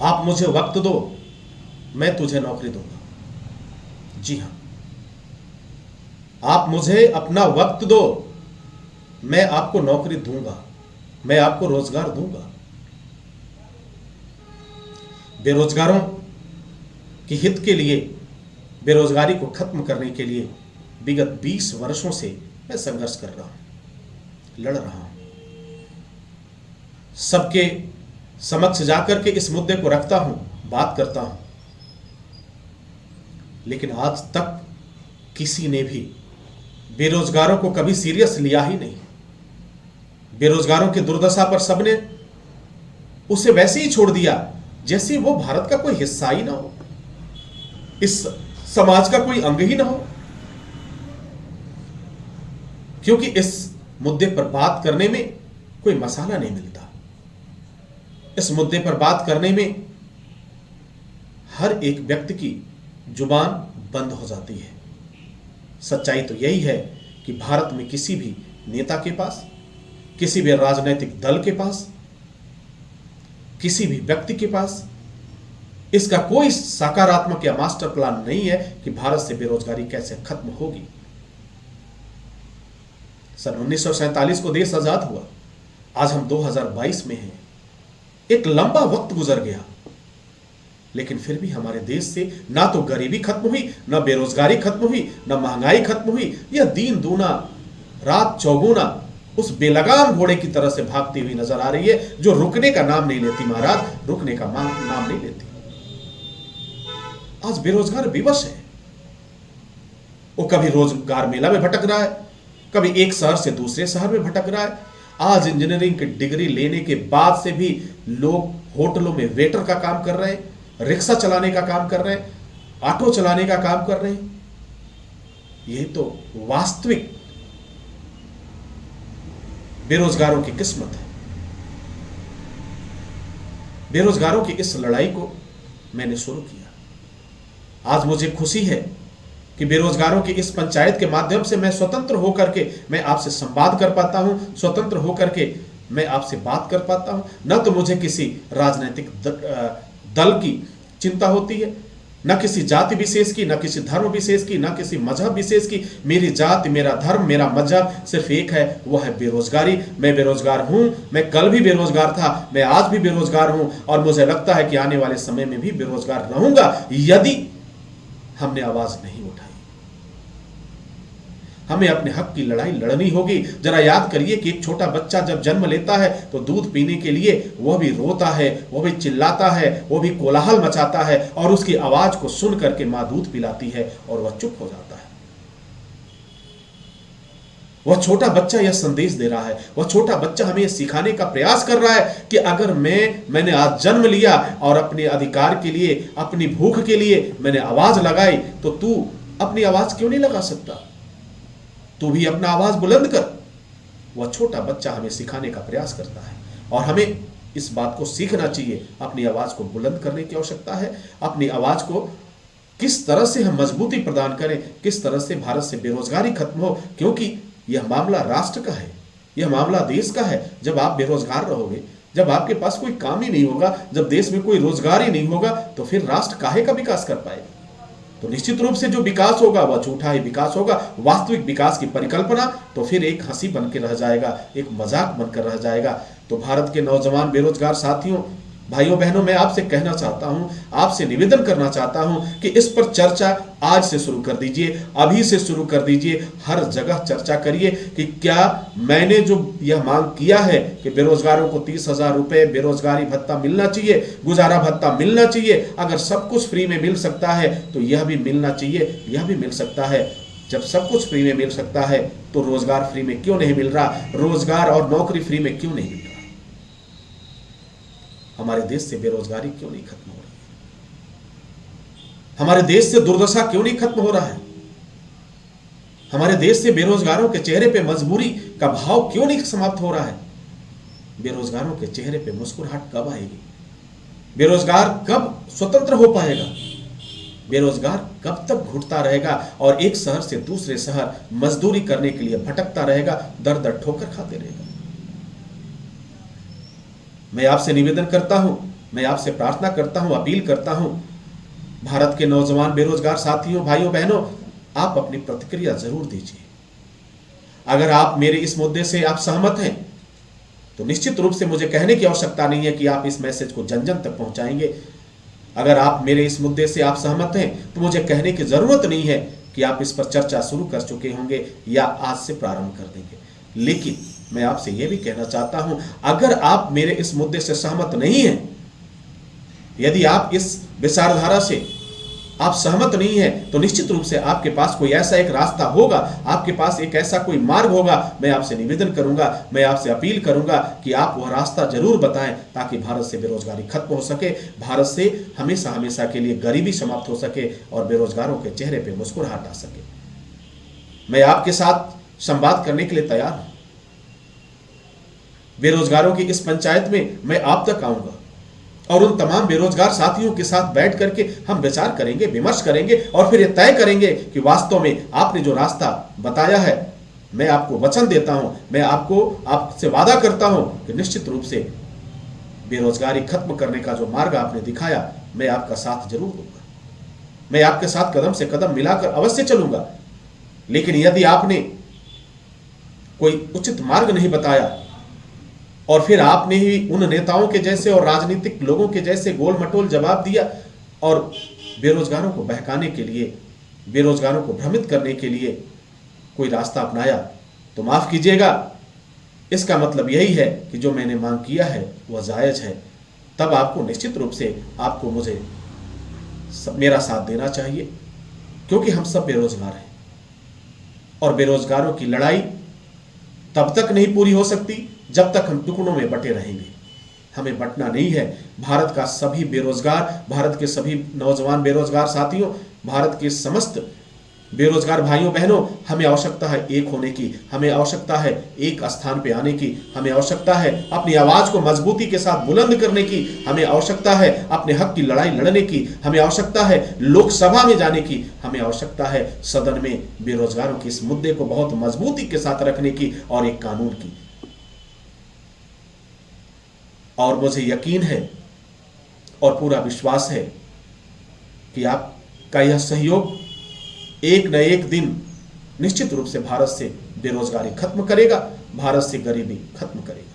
आप मुझे वक्त दो, मैं तुझे नौकरी दूंगा। जी हां, आप मुझे अपना वक्त दो, मैं आपको नौकरी दूंगा, मैं आपको रोजगार दूंगा। बेरोजगारों के हित के लिए, बेरोजगारी को खत्म करने के लिए विगत 20 वर्षों से मैं संघर्ष कर रहा हूं, लड़ रहा हूं। सबके समक्ष जाकर के इस मुद्दे को रखता हूं, बात करता हूं, लेकिन आज तक किसी ने भी बेरोजगारों को कभी सीरियस लिया ही नहीं। बेरोजगारों की दुर्दशा पर सबने उसे वैसे ही छोड़ दिया जैसे वो भारत का कोई हिस्सा ही ना हो, इस समाज का कोई अंग ही ना हो। क्योंकि इस मुद्दे पर बात करने में कोई मसाला नहीं मिलता, इस मुद्दे पर बात करने में हर एक व्यक्ति की जुबान बंद हो जाती है। सच्चाई तो यही है कि भारत में किसी भी नेता के पास, किसी भी राजनीतिक दल के पास, किसी भी व्यक्ति के पास इसका कोई सकारात्मक या मास्टर प्लान नहीं है कि भारत से बेरोजगारी कैसे खत्म होगी। सन 1947 को देश आजाद हुआ, आज हम 2022 में हैं। एक लंबा वक्त गुजर गया, लेकिन फिर भी हमारे देश से ना तो गरीबी खत्म हुई, ना बेरोजगारी खत्म हुई, ना महंगाई खत्म हुई। यह दीन दूना रात चौगुना उस बेलगाम घोड़े की तरह से भागती हुई नजर आ रही है, जो रुकने का नाम नहीं लेती। महाराज, रुकने का नाम नहीं लेती। आज बेरोजगार विवश है, वो कभी रोजगार मेला में भटक रहा है, कभी एक शहर से दूसरे शहर में भटक रहा है। आज इंजीनियरिंग की डिग्री लेने के बाद से भी लोग होटलों में वेटर का काम कर रहे हैं, रिक्शा चलाने का काम कर रहे हैं, ऑटो चलाने का काम कर रहे हैं। यह तो वास्तविक बेरोजगारों की किस्मत है। बेरोजगारों की इस लड़ाई को मैंने शुरू किया। आज मुझे खुशी है कि बेरोजगारों की इस पंचायत के माध्यम से मैं स्वतंत्र होकर के मैं आपसे संवाद कर पाता हूं, स्वतंत्र होकर के मैं आपसे बात कर पाता हूं। न तो मुझे किसी राजनीतिक दल की चिंता होती है, न किसी जाति विशेष की, न किसी धर्म विशेष की, न किसी मजहब विशेष की। मेरी जाति, मेरा धर्म, मेरा मजहब सिर्फ एक है, वो है बेरोजगारी। मैं बेरोजगार हूं, मैं कल भी बेरोजगार था, मैं आज भी बेरोजगार हूं, और मुझे लगता है कि आने वाले समय में भी बेरोजगार रहूंगा यदि हमने आवाज नहीं उठाई। हमें अपने हक की लड़ाई लड़नी होगी। जरा याद करिए कि एक छोटा बच्चा जब जन्म लेता है तो दूध पीने के लिए वह भी रोता है, वह भी चिल्लाता है, वह भी कोलाहल मचाता है, और उसकी आवाज को सुन करके मां दूध पिलाती है और वह चुप हो जाता है। वह छोटा बच्चा यह संदेश दे रहा है, वह छोटा बच्चा हमें सिखाने का प्रयास कर रहा है कि अगर मैंने आज जन्म लिया और अपने अधिकार के लिए, अपनी भूख के लिए मैंने आवाज लगाई, तो तू अपनी आवाज क्यों नहीं लगा सकता? तू भी अपना आवाज बुलंद कर। वह छोटा बच्चा हमें सिखाने का प्रयास करता है, और हमें इस बात को सीखना चाहिए। अपनी आवाज को बुलंद करने की आवश्यकता है। अपनी आवाज को किस तरह से हम मजबूती प्रदान करें, किस तरह से भारत से बेरोजगारी खत्म हो, क्योंकि यह मामला राष्ट्र का है, यह मामला देश का है। जब आप बेरोजगार रहोगे, जब आपके पास कोई काम ही नहीं होगा, जब देश में कोई रोजगार ही नहीं होगा, तो फिर राष्ट्र काहे का विकास कर पाएगा? तो निश्चित रूप से जो विकास होगा वह झूठा ही विकास होगा। वास्तविक विकास की परिकल्पना तो फिर एक हंसी बनकर रह जाएगा, एक मजाक बनकर रह जाएगा। तो भारत के नौजवान बेरोजगार साथियों, भाइयों बहनों, मैं आपसे कहना चाहता हूं, आपसे निवेदन करना चाहता हूं कि इस पर चर्चा आज से शुरू कर दीजिए, अभी से शुरू कर दीजिए। हर जगह चर्चा करिए कि क्या मैंने जो यह मांग किया है कि बेरोजगारों को 30,000 रुपए बेरोजगारी भत्ता मिलना चाहिए, गुजारा भत्ता मिलना चाहिए। अगर सब कुछ फ्री में मिल सकता है तो यह भी मिलना चाहिए, यह भी मिल सकता है। जब सब कुछ फ्री में मिल सकता है तो रोजगार फ्री में क्यों नहीं मिल रहा? रोजगार और नौकरी फ्री में क्यों नहीं मिल रहा? हमारे देश से बेरोजगारी क्यों नहीं खत्म हो रही? हमारे देश से दुर्दशा क्यों नहीं खत्म हो रहा है? हमारे देश से बेरोजगारों के चेहरे पे मजबूरी का भाव क्यों नहीं समाप्त हो रहा है? बेरोजगारों के चेहरे पे मुस्कुराहट कब आएगी? बेरोजगार कब स्वतंत्र हो पाएगा? बेरोजगार कब तक घुटता रहेगा और एक शहर से दूसरे शहर मजदूरी करने के लिए भटकता रहेगा, दर दर ठोकर खाते रहेगा? मैं आपसे निवेदन करता हूं, मैं आपसे प्रार्थना करता हूं, अपील करता हूं, भारत के नौजवान बेरोजगार साथियों, भाइयों बहनों, आप अपनी प्रतिक्रिया जरूर दीजिए। अगर आप मेरे इस मुद्दे से आप सहमत हैं तो निश्चित रूप से मुझे कहने की आवश्यकता नहीं है कि आप इस मैसेज को जन जन तक पहुंचाएंगे। अगर आप मेरे इस मुद्दे से आप सहमत हैं तो मुझे कहने की जरूरत नहीं है कि आप इस पर चर्चा शुरू कर चुके होंगे या आज से प्रारंभ कर देंगे। लेकिन मैं आपसे यह भी कहना चाहता हूं, अगर आप मेरे इस मुद्दे से सहमत नहीं हैं, यदि आप इस विचारधारा से आप सहमत नहीं हैं, तो निश्चित रूप से आपके पास कोई ऐसा एक रास्ता होगा, आपके पास एक ऐसा कोई मार्ग होगा। मैं आपसे निवेदन करूंगा, मैं आपसे अपील करूंगा कि आप वह रास्ता जरूर बताएं, ताकि भारत से बेरोजगारी खत्म हो सके, भारत से हमेशा हमेशा के लिए गरीबी समाप्त हो सके और बेरोजगारों के चेहरे पर मुस्कुराहट आ सके। मैं आपके साथ संवाद करने के लिए तैयार हूं। बेरोजगारों की इस पंचायत में मैं आप तक आऊंगा और उन तमाम बेरोजगार साथियों के साथ बैठ करके हम विचार करेंगे, विमर्श करेंगे और फिर यह तय करेंगे कि वास्तव में आपने जो रास्ता बताया है, मैं आपको वचन देता हूं, मैं आपसे वादा करता हूं कि निश्चित रूप से बेरोजगारी खत्म करने का जो मार्ग आपने दिखाया, मैं आपका साथ जरूर दूंगा। मैं आपके साथ कदम से कदम मिलाकर अवश्य चलूंगा। लेकिन यदि आपने कोई उचित मार्ग नहीं बताया और फिर आपने ही उन नेताओं के जैसे और राजनीतिक लोगों के जैसे गोल मटोल जवाब दिया और बेरोजगारों को बहकाने के लिए, बेरोजगारों को भ्रमित करने के लिए कोई रास्ता अपनाया, तो माफ कीजिएगा, इसका मतलब यही है कि जो मैंने मांग किया है वह जायज है। तब आपको निश्चित रूप से आपको मुझे मेरा साथ देना चाहिए, क्योंकि हम सब बेरोजगार हैं और बेरोजगारों की लड़ाई तब तक नहीं पूरी हो सकती जब तक हम टुकड़ों में बटे रहेंगे। हमें बटना नहीं है। भारत का सभी बेरोजगार, भारत के सभी नौजवान बेरोजगार साथियों, भारत के समस्त बेरोजगार भाइयों बहनों, हमें आवश्यकता है एक होने की, हमें आवश्यकता है एक स्थान पे आने की, हमें आवश्यकता है अपनी आवाज को मजबूती के साथ बुलंद करने की, हमें आवश्यकता है अपने हक की लड़ाई लड़ने की, हमें आवश्यकता है लोकसभा में जाने की, हमें आवश्यकता है सदन में बेरोजगारों के इस मुद्दे को बहुत मजबूती के साथ रखने की और एक कानून की। और मुझे यकीन है और पूरा विश्वास है कि आपका यह सहयोग एक न एक दिन निश्चित रूप से भारत से बेरोजगारी खत्म करेगा, भारत से गरीबी खत्म करेगा।